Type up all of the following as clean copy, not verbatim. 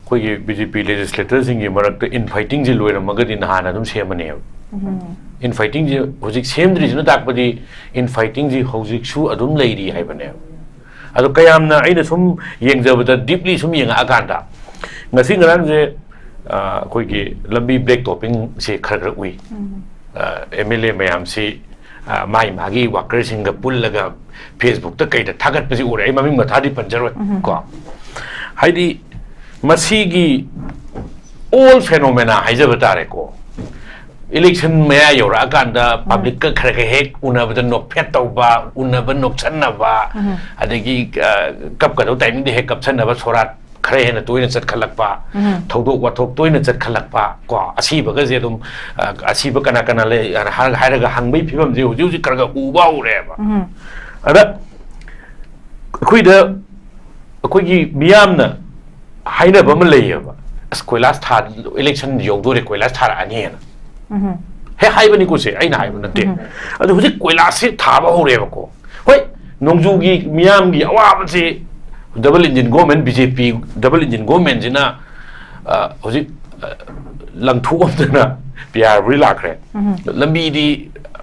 कोई BJP legislator Singh मरक infighting जी lower Magadhi नहान अदुम सेमने infighting जी होजिक सेमद्री जन ताकपदी इनफाइटिंग जी होजिक सु अदुम लेरी हाइबने अदो कयामना आइना सुम येंगजबदा deeply sum येंगा अकांदा ngasi ngarang je koi gi lambi break topping se khar khar ui MLA mayam si mai magi worker singa pullaga Facebook ta kai da thagat pasi ure ai maming mathadi panjaroi ko haidi masigi all phenomena haijaba tare ko election maya yora akanda public ka khar ka hek unabada nok phet tawba unaba nok channa adagi kap ka do time de hek kap channa ba sorat खरे है ना तो इन्हें चट खलक पा थोड़ो वाथोक तो इन्हें चट खलक पा को अच्छी बगल से तुम अच्छी बकना कना ले हर हर का हंग भी फिल्म जो जो जी करगा उबा उरे बा अरे कोई द कोई की मियाम ना हाई ना बमल ले है बा कोई लास्ट था इलेक्शन योग दो रे कोई लास्ट था आनी है ना है हाई बनी कुछ है आई ना हाई बनते अरे मुझे कोई लास्ट से था बा हो रे बा को कोई नोंजू की मियाम की आवाज़ से double engine government BJP double engine government jina hoji langthu omdana PR ri lakre lambi di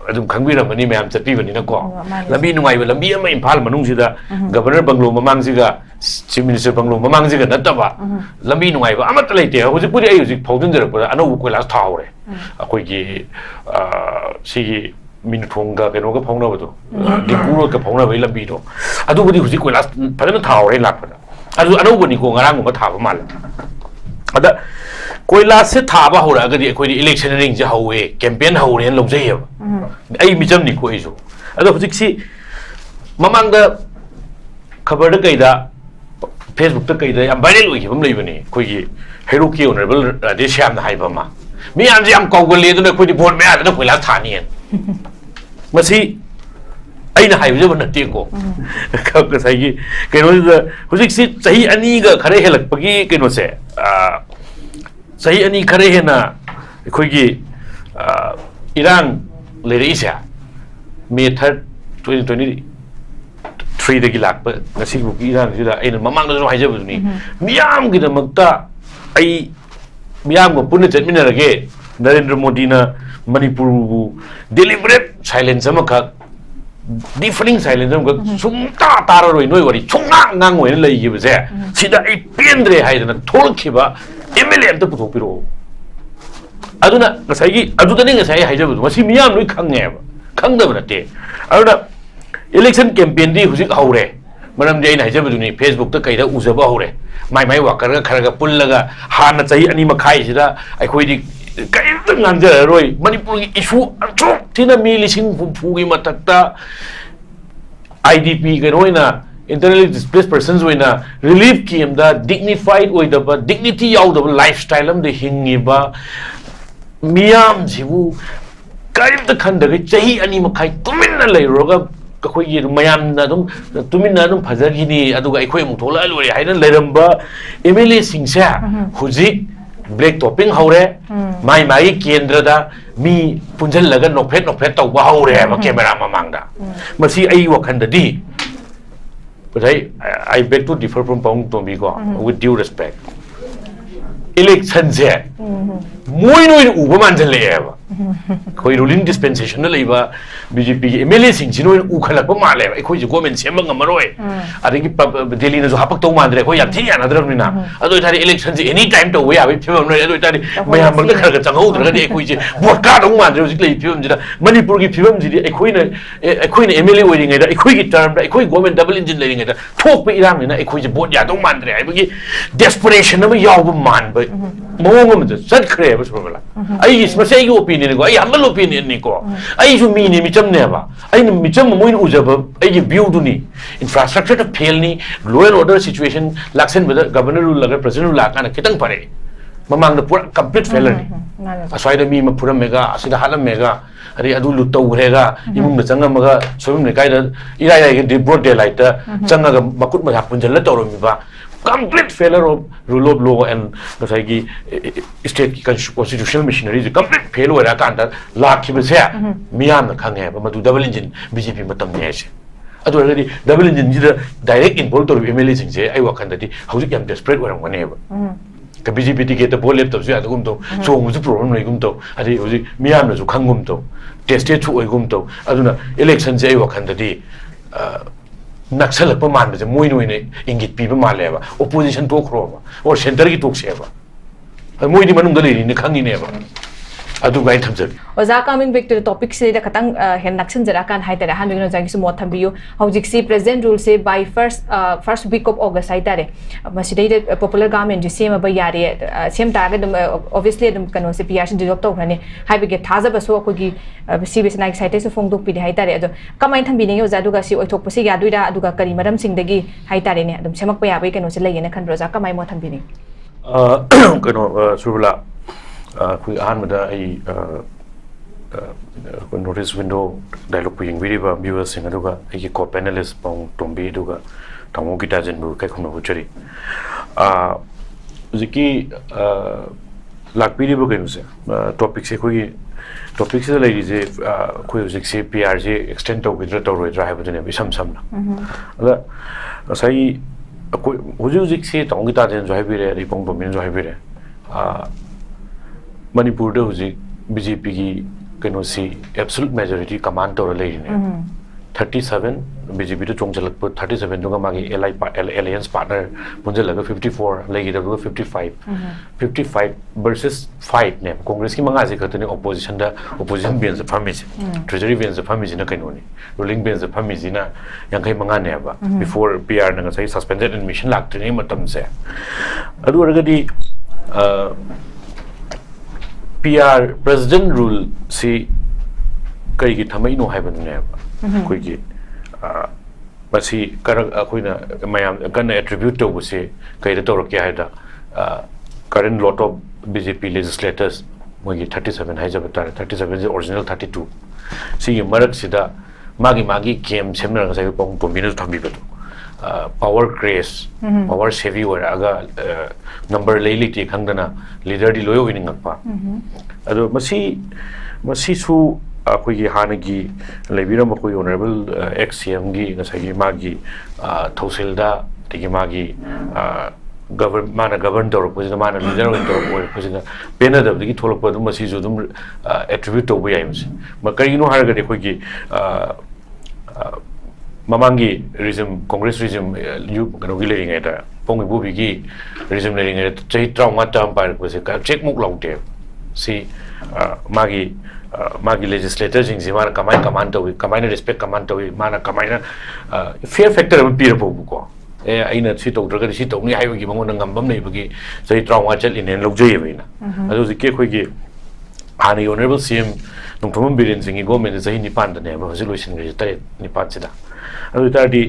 adum khangbiramani mayam chatpi bani na ko lambi nungai ba lambi ama imphal manung sida governor banglo mamang siga chief minister banglo mamang siga nataba lambi nungai ba amat leite hoji puri ai hoji phaudun jara pura anu ko las thawre akoi gi sigi Minthonga ke noga phongna bado dipuro ke phongna bai lambi do adu budi huji ko last phadana thawre lakpada adu anu bani ko ngarang ma thaba mal ada koila se thaba hora agadi ekoi election ring je hawe campaign hawe en lojai ba ai mijam ni ko isu adu huji si mamang da khabar da kaida Facebook ta kaida yam viral oi bam lei bani koi gi hero ki honorable Radhesham na haiba ma mi am jam kawgale du na koi di vote me ada koila thani मसी अइना हाइबजे बन नतेको का साइगी केनो हुजिक सि सही अनि ग खरे हेलक पगी केनो से सही अनि खरे हेना खोगी इरान लेरे इसा मे 3 2023 दगी लाक प ngasi bu इरान जिदा अइना ममांग दो हाइजे बदुनी मियाम gi दमक्ता अइ मियाम को पुन चटमिनरगे नरेंद्र मोदी ना Manipur deliberate silence ama ka differing silence ama sumta tararoi noi wari chunga ngang oi lai gi bse sida ai pendre haidana tholkhiba MLA amta puthokpiro aduna ngasai gi adudani ngasai haijabu masi miyam noi khangne ba khangdaba nate aduna election campaign di hujik haure maram je ai haijabu ni Facebook ta kaida uzaba haure mai wakar ga kharaga pullaga hana chai ani makhai sida ai khoi di kai tang nganja roi Manipur ki issue achok thina mi lising phugi matakta IDP ke roina internally displaced persons oina relief scheme da dignified oida ba dignity yaw da lifestyle am de hingi ba miyam jibu kai ta khanda ge chahi ani makhai tuminna leiroga khoi gi mayam na dum tuminna dum phajagini aduga ai khoi mu thola lori haina leiramba MLA singsa huji break topping हौरे माई माई केंद्र दा मी पुंजल लगा नोफेट तौबा हौरे है कैमरा ममांगदा मसी आई वखंड दी but I beg to differ from Pong Tombi go with due respect election je moi noi uba manjal le ba khoi ruling dispensation le ba BJP ki MLA sing ji noi u khalak ba ma le ba khoi ji government sem ngam maroi adagi Delhi na jo hapak to mandre khoi yam thi ya na dram ni na adoi thari election ji any time to we abi phim noi adoi thari mayam bang khar ga chang ho dra ga khoi ji vote ka dong mandre ji le phim ji da Manipur ki phim ji khoi na MLA oi ring da khoi ki term da khoi government double engine le ring da thok pe iram ni na khoi ji vote ya dong mandre ai bi desperation na ma yaw ba man ba mong am je sat khre ba so la ai is ma sei opinion ko ai humble opinion ni ko ai ju mi ni mi cham ne ba ai ni mi cham mo in ujaba ai gi view du ni infrastructure to fail ni law and order situation laksen ba governor rule laga president rule ka na kitang pare mamang da pura complete failure ni aswai da mi ma pura mega asida halam mega ari adu lu tau grega imum da changa maga soim ne kai da ira ya ge broad daylight da changa ga makut ma hak punjal la tawro mi ba complete failure of rule of law and the state constitutional machinery is complete failure at the lack of Myanmar Kang, but double engine BJP Matam Nash. Already double engine direct involved of MLA, I work under the housing and desperate whenever. ka BJP ticket to bolep to ya gum to chong su problem nei gum to adi hoji miyam na ju khangum to tested chu oi gum to aduna election je ai wakhan da di naksalak pa man ba je moi noi ne ingit pi ba male ba opposition to khro ba or center ki tok se ba moi di manung da le ni khangi ne ba adu gai thamjak oza coming back to the topic se da khatang hen nakshan jara kan hai tare han bigno jagi su mo thambiu hojik si president rule se by first week of August hai tare masidai popular government ji same ba yare same target obviously dum kano se PRC job to hrane hai bige thaza ba so ko gi CBS na excited so phong dok pi hai tare ado kamai thambi ne oza duga si oithok pasi ya duira aduga kari maram sing dagi hai tare ne adum semak pa ya bai kano se lagena khan roza kamai mo thambi ne kano surula kui ahanbada ai notice window dialogue puying video viewers sing aduga ai ko panelist pong tombi aduga tamo kita jen bu kai khumna huchari ziki lak video bu kainu se topic se koi topic se lai je koi zik se PR je extend to with to roi drive ne bi sam sam na ala sai koi huju zik se tamo kita jen drive bi re ri pong pong min drive bi re Manipur da huji BJP ki kano si absolute majority command to rele ne 37 BJP to chongjalak pu 37 dunga magi alliance partner punjalaga 54 legi da 55 55 versus 5 ne congress ki manga je khatane opposition da opposition bench family treasury bench family na kaino ni ruling bench family na yangai manga ne ba before PR na sai suspended admission laktre matam se adu argadi PR president rule si kai gi thamai no haiban ne ba koi gi basi karak akoina mayam kan attribute to se kai da tor kya haida current lot of BJP legislators moi 37 haija bata 37 is original 32 si marak sida magi game semna sai pong combine thambi ba power craze power savvy waraga number lei ti khangdana leader di loyo winning pa ado masi su akoi gi hanagi lebiram akoi honorable ex CM gi ngasai magi thosilda tigi magi govern tor ko mana leader win tor ko ko pena da gi tholok pa dum masi ju dum attribute to bi aims ma kari no harga de ko gi mamangi regime congress regime you gano gi lering eta pong bu bi gi regime lering eta chai trauma tam par ko se ka check muk laute si magi legislator jing zimar kamai command to kamai na respect command to mana kamai na fear factor am pir po ko aina si to draga si to ni hai gi mangon ngambam nei bi chai trauma chal in lok jei baina adu ke khoi gi ani honorable CM nongthom biren singi government zai ni pan da ne ba hojil loisin gi tai ni pan sida adu tardi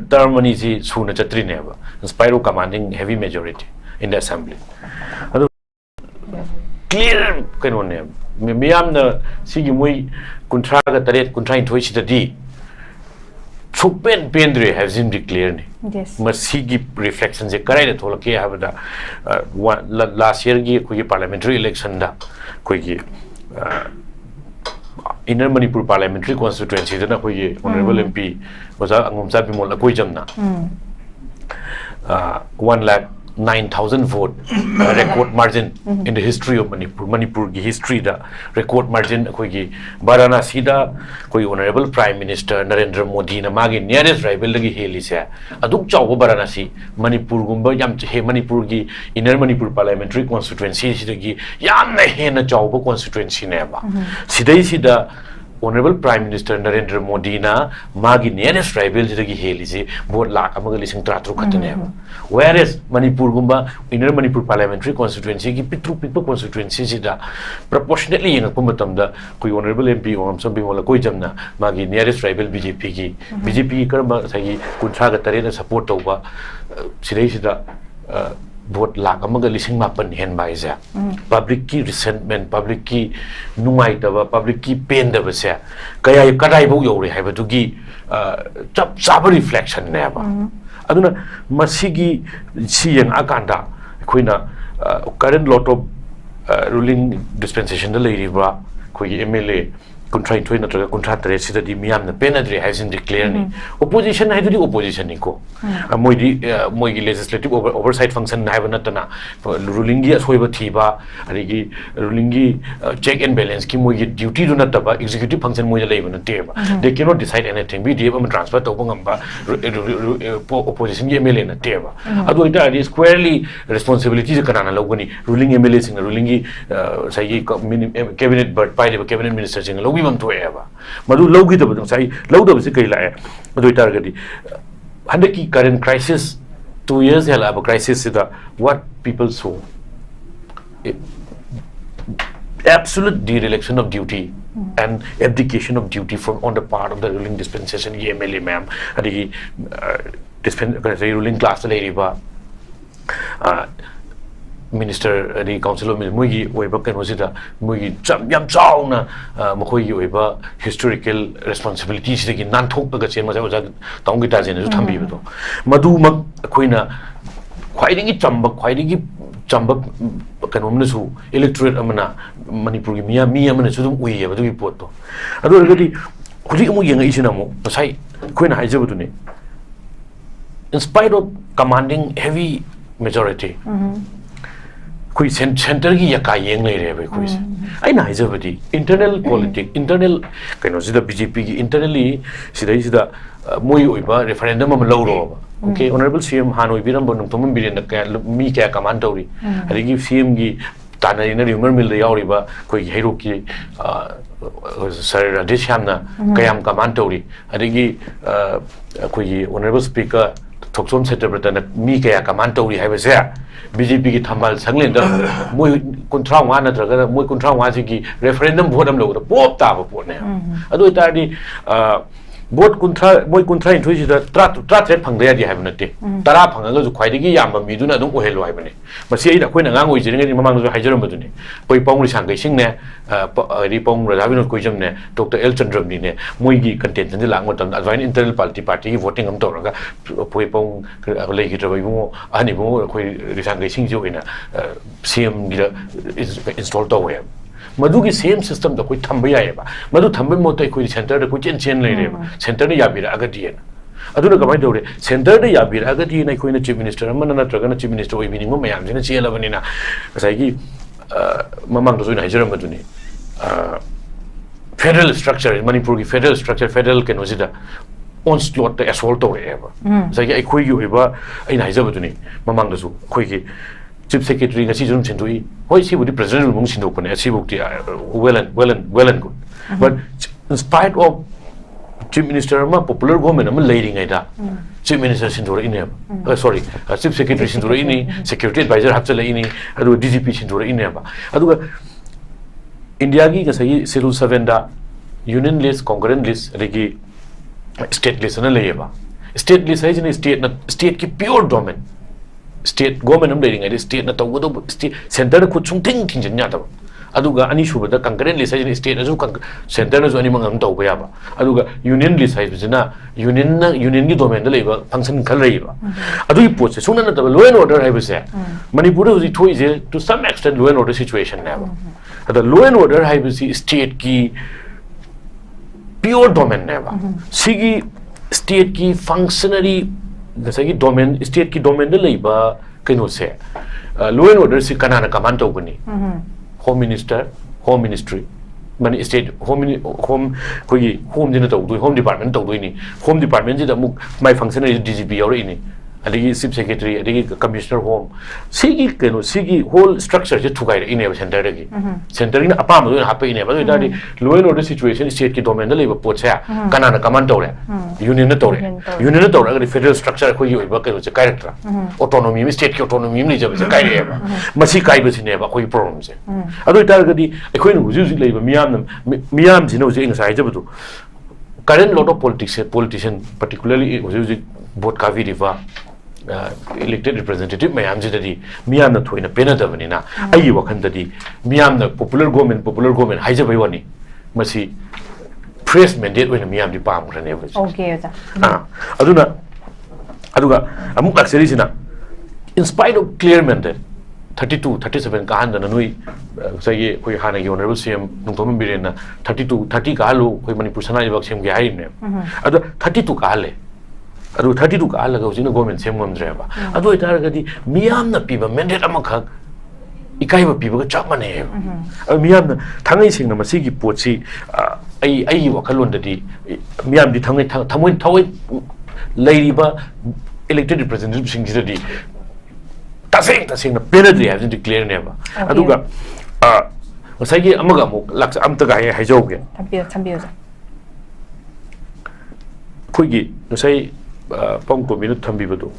term ni si suna chatri ne ba spiro commanding heavy majority in the assembly adu clear kano ne miyam na sigi moi kuntra ga taret kuntra in thoi si di chupen pendre has been declared yes masigi reflection je karai de tholake habda last year gi ko parliamentary election da ko gi inner Manipur parliamentary constituency da ko gi honorable MP was angom sa bimol la koi jamna 1,09,000 vote record margin in the history of Manipur ki history da record margin ko gi Varanasi da koi honorable prime minister Narendra Modi na magi nearest rival lagi heli se aduk chaw Varanasi Manipur gumba yam he Manipur gi inner Manipur parliamentary constituency sidagi yam na he na chaw constituency ne ba sidai sida honorable prime minister Narendra Modi na magi nearest rival sidagi heli se vote lakh amaga lising tratru khatne ba whereas Manipur gumba inner Manipur parliamentary constituency ki pitru constituency sida proportionately yeng kumatam da koi honorable MP om some bimola koi jamna magi nearest rival BJP karma sagi kuntra ga tare na support toba sidai sida vote lakh amaga lising mapan hen bai ja public ki resentment public ki nungai da public ki pain da ba se kaya kadai bo yore haiba tu gi chap chap reflection ne ba aduna masigi siyang akanda koina current lot of ruling dispensation da lei ba koi MLA kuntra intoi na traga kuntra tre sida di miyam na penadre has in declare ni opposition hai di opposition ni ko moi gi legislative oversight function hai bana tana ruling gi soiba thiba ari gi ruling gi check and balance ki moi gi duty do na taba executive function moi lai bana te ba they cannot decide anything bdf am transfer to bangam ba opposition gi mla na te ba adu ita is squarely responsibility kana na logani ruling mla sing ruling gi sai gi cabinet but by the cabinet minister sing logi mam to eba madu logi to sai log do se kai la adu ita ga di under ki current crisis 2 years hela ba crisis sida what people saw absolute dereliction of duty and abdication of duty from on the part of the ruling dispensation MLA ma'am adi ruling class lady ba minister the council of mugi oiba kan wasida mugi yam chauna mkhoi gi oiba historical responsibilities de gi nan thok ga chen ma ja tong gi ta jen ju thambi ba to madu mak khoina khwaidingi chamba kanom na su electorate amana manipur gi mi amana su dum ui ba du gi pot to adu gadi khuli mu yenga isina mo sai khoina haije bu ne in spite of commanding heavy majority koi center gi yaka yeng lai re ba koi ai na haije bu di internal politics internal kaino sida bjp gi internally sida moi oiba referendum am lo ro okay honorable cm hanoi biram bonum tomum biren ka mi kya command tori adigi cm gi tanari na rumor mil yauri ba koi hero ki sir radishamna kayam command tori adigi koi honorable speaker thoksom setter na mi kya command tori haiba se BJP ki thambal sanglen da moi kontra wa na traga moi kontra wa ji ki referendum vote am lo da pop ta ba pon ne adu ta di vote kontra in thui da tra threat phang da ya di haibna te tara phang ga ju khwai di gi yam ba mi du na dum ohel wai bane masi ai da khoi na ngang oi jing ngi mamang ju haijaram ba du ne poi pong ri sang gai sing ne ri pong ra bin ko jam ne Dr. L Chandram ni ne moi gi content ni lang tam advine internal party gi voting am to ra ga poi pong le gi tra bai mo ani mo khoi ri sang gai sing ju ina CM gi install to we मधुगी same system द कोई thumb याय बा मधु thumb मो तै कोई centre the कोई chain ले रे सेंटर ने याबिरा अगदी न अदुना कमाय दौरे सेंटर द याबिरा अगदी न कोई न चीफ मिनिस्टर मन न ट्रगन चीफ मिनिस्टर ओइ बिनिंग मयाम जिन चेला बनिना साइगी ममंग दजु नाइजरम मधुनी फेडरल स्ट्रक्चर मणिपुर की फेडरल स्ट्रक्चर फेडरल के नोजिदा ऑन स्लॉट द असोल्ट तो एबा साइगी आई कोई यु हेबा आई नाइजबदुनी ममंग दजु कोई की Chief Secretary ngasi jum sindui hoi si budi president mung sinduk pone asi bukti well and good but in spite of chief minister ma popular government am leading ai da chief minister sindura ini sorry chief secretary sindura ini security advisor hapchala ini adu DGP sindura ini ba adu India gi ngasai civil servant da union list concurrent list regi state list na leyeba state list hai jine state ki pure domain state government am leading ai state na tawdo state center na khut chung ting jan nya da aduga ani shuba da concurrent list ai state na ju center na ju ani mangam taw ba ya ba aduga union list ai jina union gi domain da leiba function khal rei ba adu pot se sungna na da law and order ai ba se manipur ji thoi je to some extent law and order situation na ba ada law and order ai ba si state ki pure domain na ba sigi state ki functionary जैसे कि domain state की domain दे लेबा कइनो से law and order से कनाना command तौगनी होम मिनिस्टर होम मिनिस्ट्री माने स्टेट होम कोई होम दिन तौदोय होम डिपार्टमेंट तौदोयनी होम डिपार्टमेंट जे अमुक माय फंक्शनरी डीजीपी यावरइनी अदगी चीफ सेक्रेटरी अदगी कमिश्नर होम सिगी कनो सिगी होल स्ट्रक्चर जे थुगाइ इने सेंटर दगी सेंटर इन अपाम दो हापे इने बदो दादी law and order situation state की डोमेन द लेबा पोट से कनाना कमांड तौरे यूनियन न तौरे अगर फेडरल स्ट्रक्चर को यो इबा कनो से कैरेक्टर ऑटोनॉमी में स्टेट की ऑटोनॉमी में जब से काइरे बा मसी काइबे सिने बा कोई प्रॉब्लम से अदो तारगदी एखोइन हुजु लेबा मियाम जिनो जे इंसाइ जबदो current lot of politician particularly हुजु vote Kavi Riva elected representative mayam jidadi miyam na thoina pena dabani na ai wakhan dadi miyam na popular government haija bai wani masi fresh mandate oina miyam di pam rane ba okay ja aduga amuk actually sina in spite of clear mandate 32 37 ka han na noi sai ye koi hana gi honorable cm nungthom biren na 32 30 ka halu koi manipur sanai bak sem gi hai ne adu 32 ka hale adu 32 ka halaga hojina government sem ngam dre ba adu itar ga di miyam na piba mandate amakha ikai ba piba ga chap mane miyam na thangai sing na masi gi potsi ai wakalon da di miyam di thangai thamoi thawai leiriba elected representative sing ji di tasing na penadri have declare never aduga masagi amaga mo laks amta ga hai jawge thambiyo khoigi sai pong ko minute thambi badu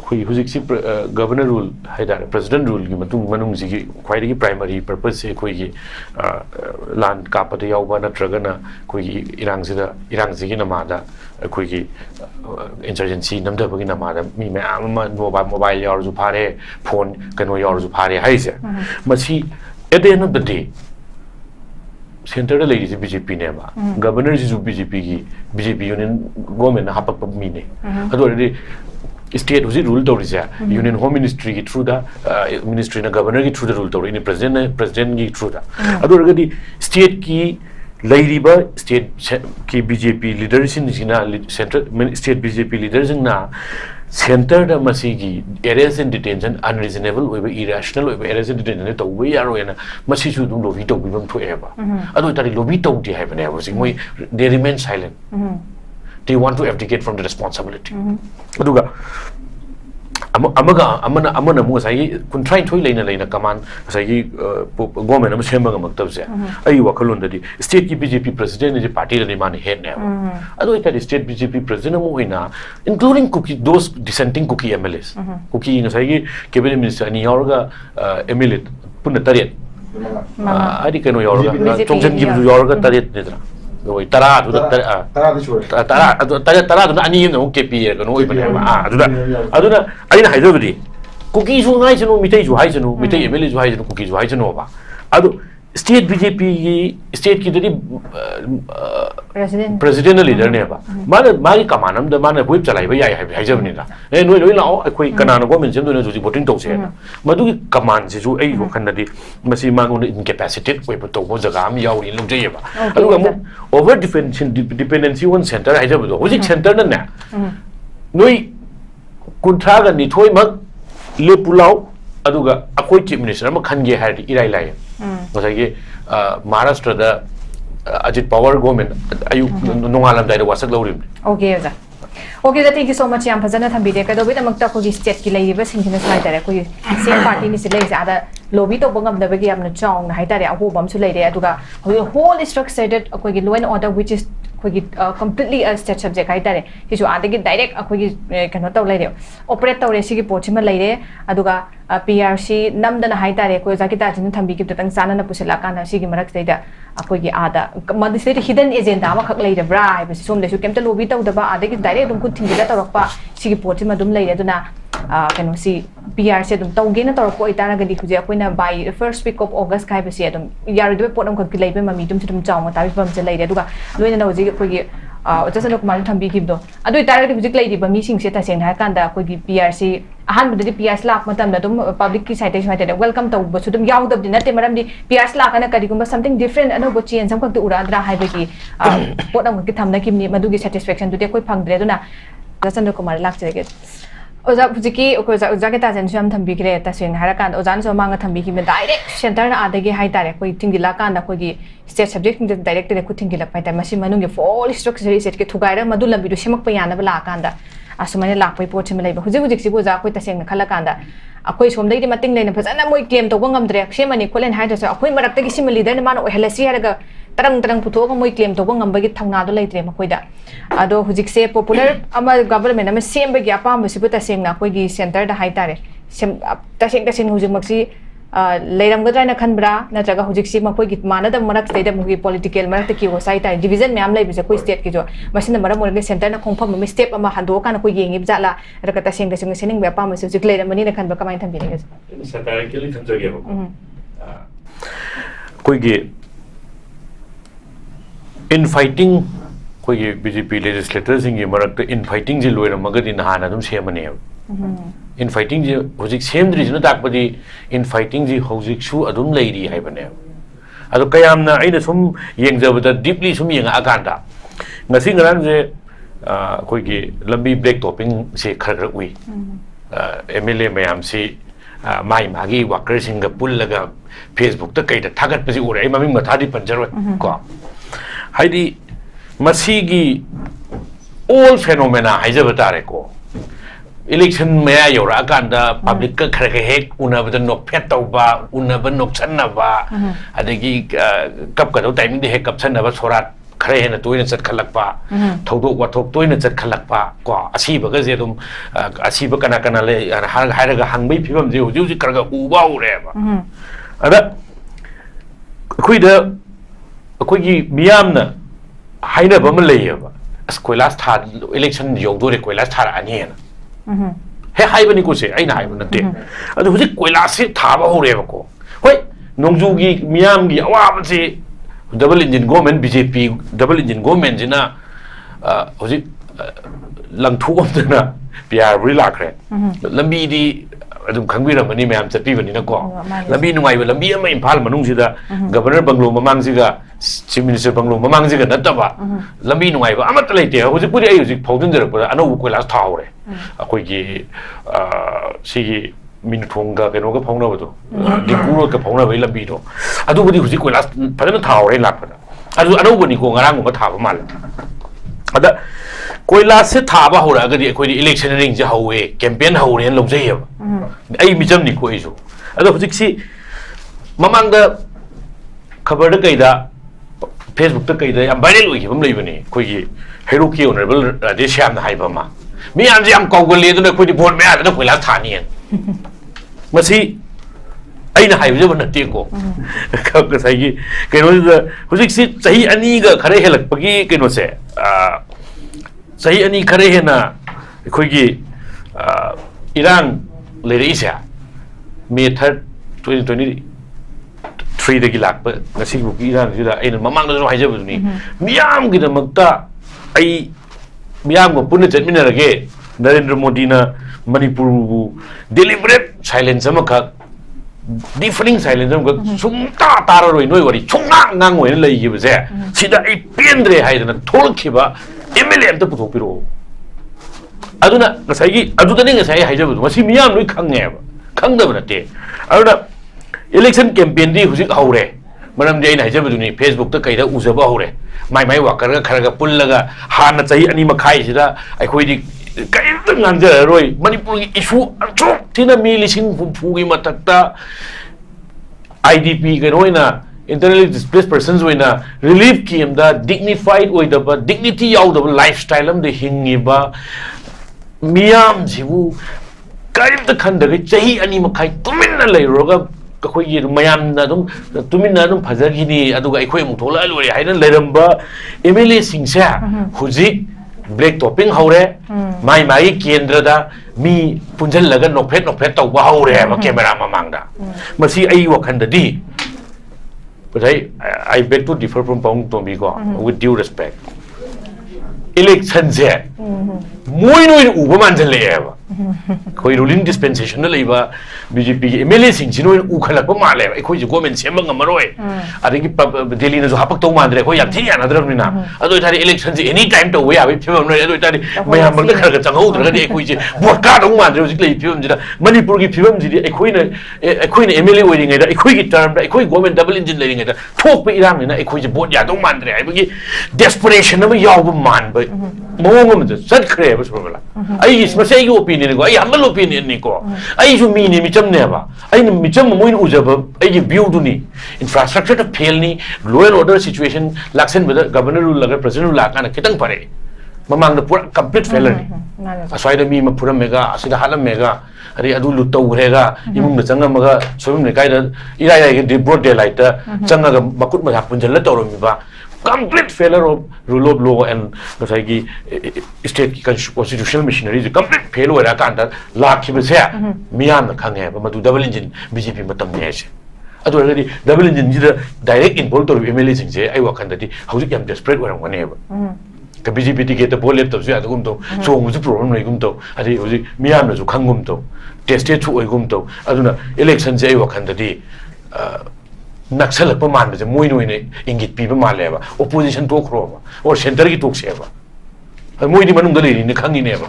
khoi hujik si governor rule haida president rule gi manung ji khwai gi primary purpose se khoi gi land ka pata yawba na tragana khoi gi irang ji gi namada khoi gi insurgency namda bagi namada mi me ama mobile yaw ju phare phone kano yaw ju phare hai se masi at the end of the day center da lady BJP ne ba governor ji BJP union government na hapak mi ne adu already state was rule to risa union home ministry ki through the ministry na governor ki through the rule to in president ki through da adu already state ki lairiba state ki BJP leaders in jina center state BJP leaders na center da masigi arrest and detention unreasonable or irrational or arrest and detention to we are na masi chu dum lobby to bim to eba adu tari lobby to di have na was they remain silent they want to abdicate from the responsibility aduga amana mo sai kun try thoi leina command sai government am semba ga maktab se ai wakalon da di state ki BJP president ni party ni man head ne adu ita state BJP president mo hoina including those dissenting cookie MLAs cookie ni sai cabinet minister ani yorga MLA punna tariat ari kano yorga tongjan gi yorga tariat ne dra oi tara du ani no KP ga no oi bane aduna aina haidobdi cookie su ngai sunu mitai su hai sunu mitai MLA su hai sunu cookie su hai sunu ba adu state BJP ki state ki dadi president leader ne ba mana mari kamanam da mana whip chalai ba yai hai jabni na noi lao akoi kanana government sem do ne ju voting to se na madu ki command se ju ai ko khan dadi masi mangon incapacitated koi ba to bo jaga am yaw in lung jai ba adu ga over dependency on center hai jab do hojik center na na noi kuntra ga ni thoi mak le pulau adu ga akoi chief minister ma khan ge hai irai lai ngosai Maharashtra da Ajit Power government ayu nongalam dai da wasak lawrim okay ja thank you so much yam phajana thambide ka dobi tamakta ko gi state ki laiba singina sai tare ko same party ni se lai ja da lobby to bangam da bagi amna chong na hai tare aho bam su lai re aduga whole structured ko gi law and order which is ko gi completely a state subject hai tare ki ju adagi direct ko gi kano taw lai re operate taw re sigi pochima lai re aduga PRC namdana hai tare ko zakita jin thambi ki tang sana na pusela kana sigi marak sai da ko gi ada madi se hidden agenda ma khak lai re bra hai basi som le su kemta lobby taw da ba adagi direct dum ku thingila tawrakpa sigi pochima dum lai re duna kano si PRC dum tawge na tawrak ko itara ga di khuje akoina by first week of August kai basi adum yaru de potam khak lai be mami dum dum chaw ta bi bam se lai re aduga loina na hoji ko gi Chandrakumar thambi kibdo adu itara ga hujik lai di ba mi sing se ta seng ha kan da ko gi PRC ahan budi PRC lak matam da dum public ki site site da welcome taw ba su dum yaw dab di na te maram di PRC lak kana kadi gumba something different ano bo change sam khak tu ura dra hai ba ki potam ki thamna kim ni madu gi satisfaction du de koi phang dre duna Chandrakumar lak chege oza hujiki oza ke ta jen sam thambi kre ta seng ha kan oza so manga thambi ki me direct center na adagi hai tare koi tingila kan da ko gi state subject ni direct de ku tingila pai ta masi manung ge full structure set ke thugai ra madu lambi du semak pa yana ba la kan da asumane lak pai pot chim lai ba hujik si boza koi ta seng na khala kan da akoi som dai di mating leina phajana moi claim to bangam dre semani kolen hai da so akoi marak ta gi sim leader ne man o helasi haraga tarang puto ko moi claim to bangam ba gi thangna do leitre ma koi da ado hujik se popular ama government ama sem ba gi apam ba si buta seng na koi gi center da hai tare sem ta seng hujik maksi leiram gadra na khanbra na jaga hujik si ma koi gi mana da marak sai da mu gi political marak ta ki wo sai tare division me am lai bi se koi state ki jo masina maram mo ge center na khongpham me step ama hando ka na koi yengi bjala raka ta seng da seng sening ba apam se hujik leiram mani na khanba kamai tham bi ne सरकार के लिए खंजर गया कोई गे in fighting ꯑꯩꯈꯣꯏꯒꯤ BJP legislatorsꯤꯡꯒꯤ ꯃꯔꯛꯇ infightingꯁꯤ ꯂꯣꯏꯔꯝꯃꯒꯗꯤ ꯅꯍꯥꯟ ꯑꯗꯨꯝ ꯁꯦꯝꯃꯅꯦꯕ infightingꯁꯤ ꯍꯧꯖꯤꯛ ꯁꯦꯝꯗ꯭ꯔꯤꯁꯤꯅ ꯇꯥꯛꯄꯗꯤ infightingꯁꯤ ꯍꯧꯖꯤꯛꯁꯨ ꯑꯗꯨꯝ ꯂꯩꯔꯤ ꯍꯥꯏꯕꯅꯦꯕ ꯑꯗꯣ ꯀꯌꯥꯝꯅ ꯑꯩꯅ ꯁꯨꯝ ꯌꯦꯡꯖꯕꯗ ꯗꯤꯞꯂꯤ ꯁꯨꯝ ꯌꯦꯡꯉꯛꯑꯀꯥꯟꯗ ꯉꯁꯤ ꯉꯔꯥꯡꯁꯦ ꯑꯩꯈꯣꯏꯒꯤ ꯂꯝꯕꯤ ꯕ꯭ꯂꯦꯛ ꯇꯣꯞꯄꯤꯡꯁꯦ ꯈꯔ ꯎꯏ MLA ꯃꯌꯥꯝꯁꯤ ꯃꯥꯒꯤ ꯋꯥꯀꯔꯁꯤꯡꯒ ꯄꯨꯜꯂꯒ ꯐꯦꯁꯕꯨꯛꯇ ꯀꯩꯗ ꯊꯥꯒꯠꯄꯁꯤ ꯎꯔꯦ ꯑꯩ ꯃꯃꯤꯡ ꯃꯊꯥꯗꯤ ꯄꯟꯖꯔꯣꯏ ꯀꯣ ꯍꯥꯏꯗꯤ ꯃꯁꯤꯒꯤ all phenomena ꯍꯥꯏꯖꯕ ꯇꯥꯔꯦꯀꯣ election maya yaurakanda public ka khara hek unabada nokphet tawba unaba nokchanaba adagi kap ka do timing de hek kapchanaba sorat khare hena toina chat khalakpa thodok wathok toina chat khalakpa ko asiba ga je dum asiba kana kana le haraga hangbai phibam je huju karaga uba ureba ada kuida akoigi miyamna haina bam leyaba as koilas tha election yogdore koilas thara ani he haibani ko se aina haibana te adu huji koilasi thaba horeba ko hoi nongjugi miyamgi awabse double engine government BJP double engine government jina huji langthu omdana PR ri lakre lambi di adum khangbiramani mayam chatpibani na ko lambi nungai ba lambi ama imphal manung sida governor banglo mamang siga chief minister banglo mamang siga nataba lambi nungai ba amat leite huji puri ai huji phawdun jarapura anu koilas thawre akoi gi sigi minthonga keno ga phawna bado dinguro ka phawna bai lambi do adu budi huji koilas phadana thawre lakpada adu anu bani ko ngarang ko thaba mal ada koilas se thaba hora ga di akoi electioneering je hawe campaign haure en lojai ba ai mijam ni ko isu ado huji si mamang da khabar da kaida Facebook ta kaida yam viral oi bam lei bani koi gi hero ki honorable Radesham na haiba ma mi am ji am kawgale do na koi di vote me ada koi la thani masi aina haiba je ban te ko ka ka sai gi keno huji si sahi ani ga khare helak pagi keno se sahi ani khare hena koi gi Iran lereisa May 3rd 2023 dagi lakpa ngasi bu Iran sida aina mamang da haijabuduni miyam gi da makta ai miyam ko punna chatminarage Narendra Modi na Manipur bu deliberate silence amaka differing silence amaka sumta tararoi noi wari chunga ngangoi lei gi bse sida ai pendre haidana tholkhiba MLA amta puthopiro aduna ngasai gi adudani ngasai haijabudu masi miyam loi khangeba khangdaba nate aduna election campaign di huzik haure maram de aina hajabuduni Facebook ta kaida uzaba haure mai wakar ga kharaga pullaga hana chahi ani makhai sida akhoi di kaida nganja roi Manipur gi issue achok thina mi lising phugi matakta IDP ga roina internally displaced persons oina relief scheme da dignified oidaba dignity yaudaba lifestyle am de hingiba miyam jibu kaida khandaga chahi ani makhai tuminna leiroga ꯑꯩꯈꯣꯏꯒꯤ ꯃꯌꯥꯝꯅ ꯑꯗꯨꯝ ꯇꯨꯃꯤꯟꯅ ꯑꯗꯨꯝ ꯐꯖꯈꯤꯅꯤ ꯑꯗꯨꯒ ꯑꯩꯈꯣꯏ ꯑꯃꯨꯛ ꯊꯣꯛꯂꯛꯑ ꯂꯣꯏꯔꯦ ꯍꯥꯏꯅ ꯂꯩꯔꯝꯕ MLAꯁꯤꯡꯁꯦ ꯍꯧꯖꯤꯛ ꯕ꯭ꯂꯦꯛ ꯇꯣꯞꯄꯤꯡ ꯍꯧꯔꯦ ꯃꯥꯒꯤ ꯀꯦꯟꯗ꯭ꯔꯗ ꯃꯤ ꯄꯨꯟꯁꯤꯜꯂꯒ ꯅꯣꯛꯐꯦꯠ ꯇꯧꯕ ꯍꯧꯔꯦꯕ ꯀꯦꯃꯦꯔꯥ ꯃꯃꯥꯡꯗ ꯃꯁꯤ ꯑꯩ ꯋꯥꯈꯜꯗꯗꯤ I beg to differ from Pong Tombi ko with due respect election se moi noi uba manjaleeba koi ruling dispensation na leiba BJP gi MLA sing sinoi u khalak pa male koi ji government semba ngamaroi adagi Delhi na jo hapak to mandre koi yam thi yana dramina ado thari election ji any time to we abi phibam noi ado thari mayam bang khar ga changhau dra ga koi ji vote ka dong mandre ji lei phibam ji da Manipur gi phibam ji koi na MLA oi ringai da koi gi term da koi government double engine lei ringai da thok pe iram ni na koi ji vote ya dong mandre ai gi desperation na yaw bu man ba mong am sat khre ba sobala ai is ma sei gi opinion ko ai humble opinion ni ko ai ju mi ni mi cham ne ba ai ni mi cham mo in ujaba ai gi view du ni infrastructure to fail ni law and order situation laksen with governor rule laga president rule lakana kitang pare mamang da pura complete failure ni aswai da mi ma pura mega asida halam mega ari adu lu tau rega imung da changa maga sobim ne kai da irai gi broad daylight da changa ga makut ma punjal la tawro mi ba complete failure of rule of law and state constitutional machinery is complete failure ra kan da lakhi ba se miyam na khange ba madu double engine BJP matam ne se adu already double engine ji da direct involved to MLA sing se ai wakhan da di hauji yam desperate oram ngane ba ka BJP ticket to lep to ya gum to chong ju problem nei gum to adi hoji miyam na ju khangum to tested chu oi gum to aduna election je wa khan da di naksalak pa man ba je moi noi ne ingit pi ba ma le ba opposition to khro ba or center ki tok se ba moi di manung da le ni khangi ne ba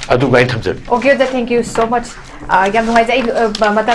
adu gai tham je Okay, thank you so much. Yam ngai jai matam